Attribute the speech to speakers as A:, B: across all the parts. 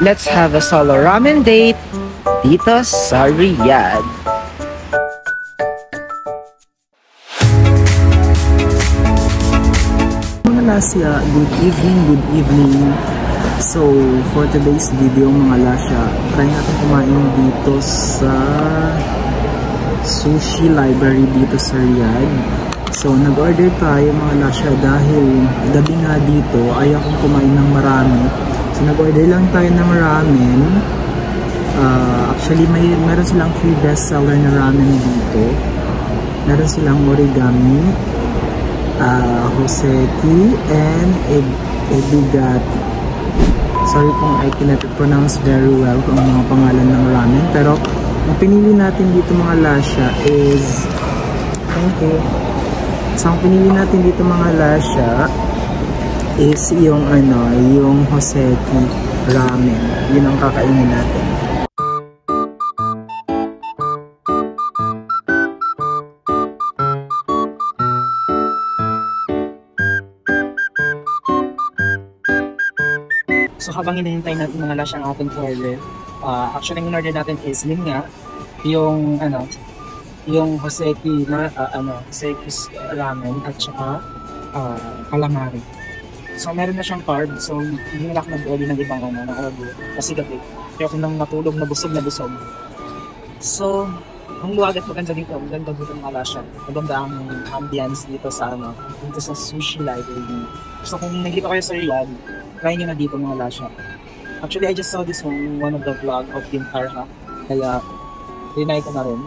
A: Let's have a solo ramen date dito sa Riyadh. Malaysia, good evening. So, for today's video mga lasya, try natin kumain dito sa Sushi Library dito sa Riyadh. So, nag-order tayo mga lasya dahil gabi nga dito, ayaw kong kumain ng marami. So, nag-order lang tayo ng ramen. Actually, meron silang free bestseller na ramen dito. Meron silang origami, Hoseki, and Ebigati. Sorry kung I cannot pronounce very well kung mga pangalan ng ramen. Pero, ang pinili natin dito mga lasya is... Thank you. So, ang pinili natin dito mga lasya is yung yung Hoseki ramen. Yun ang kakainin natin. So habang hinihintay natin mga lasya ang ating order, actually yung order natin is yun nga, yung Hoseki na Hoseki ramen at saka calamari. So meron na siyang carb, so hindi na ako nag-order ng ibang na-order kasi gabi. Kaya ako nang natulog na busog. So, ang luwag at maganda dito, maganda dito mga lasya. Maganda ang ambience dito sa dito sa Sushi Library. So kung nandito kayo sa Riyadh, try nyo na dito mga lasya. Actually, I just saw this one of the vlog of Kim Farha. Kaya, tinay ko na rin.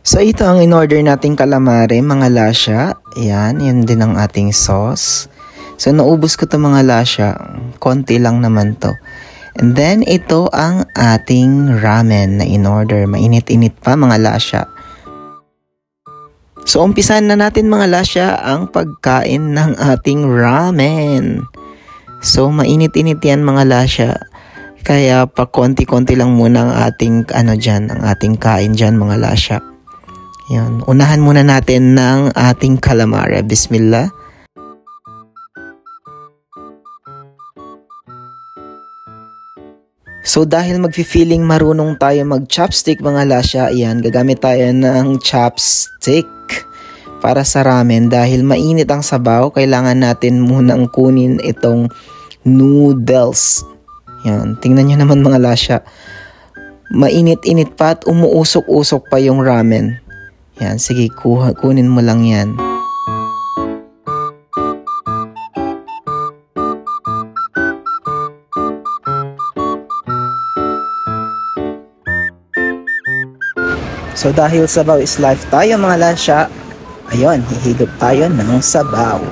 B: So ito ang in-order nating calamari mga lasya. Yan din ang ating sauce. So naubos ko to mga lasya. Konti lang naman to. And then ito ang ating ramen na in-order. Mainit-init pa mga lasya. So umpisan na natin mga lasya ang pagkain ng ating ramen. So mainit-init yan mga lasya. Kaya pa konti-konti lang muna ang ating ang ating kain dyan mga lasya. Yan. Unahan muna natin ng ating calamari. Bismillah. So dahil magfi-feeling marunong tayo mag-chopstick mga lasya, ayan, gagamit tayo ng chopstick para sa ramen. Dahil mainit ang sabaw, kailangan natin munang kunin itong noodles. Yan, tingnan nyo naman mga lasya. Mainit-init pa at umuusok-usok pa yung ramen. Yan, sige, kunin mo lang yan. So dahil sabaw is life tayo mga lasya, ayun, hihigop tayo ng sabaw.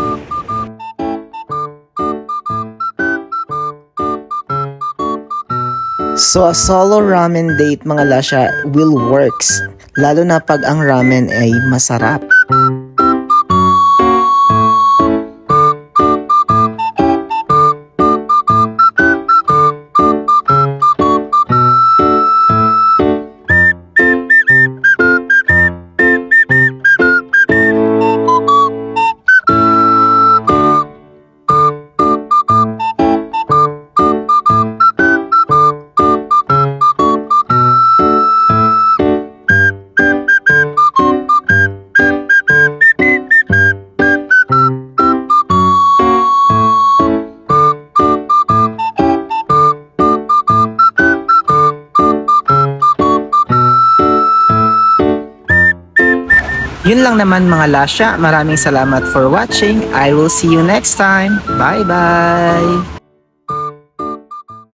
B: So a solo ramen date mga lasya will works, lalo na pag ang ramen ay masarap. Yun lang naman mga lasya. Maraming salamat for watching. I will see you next time. Bye-bye!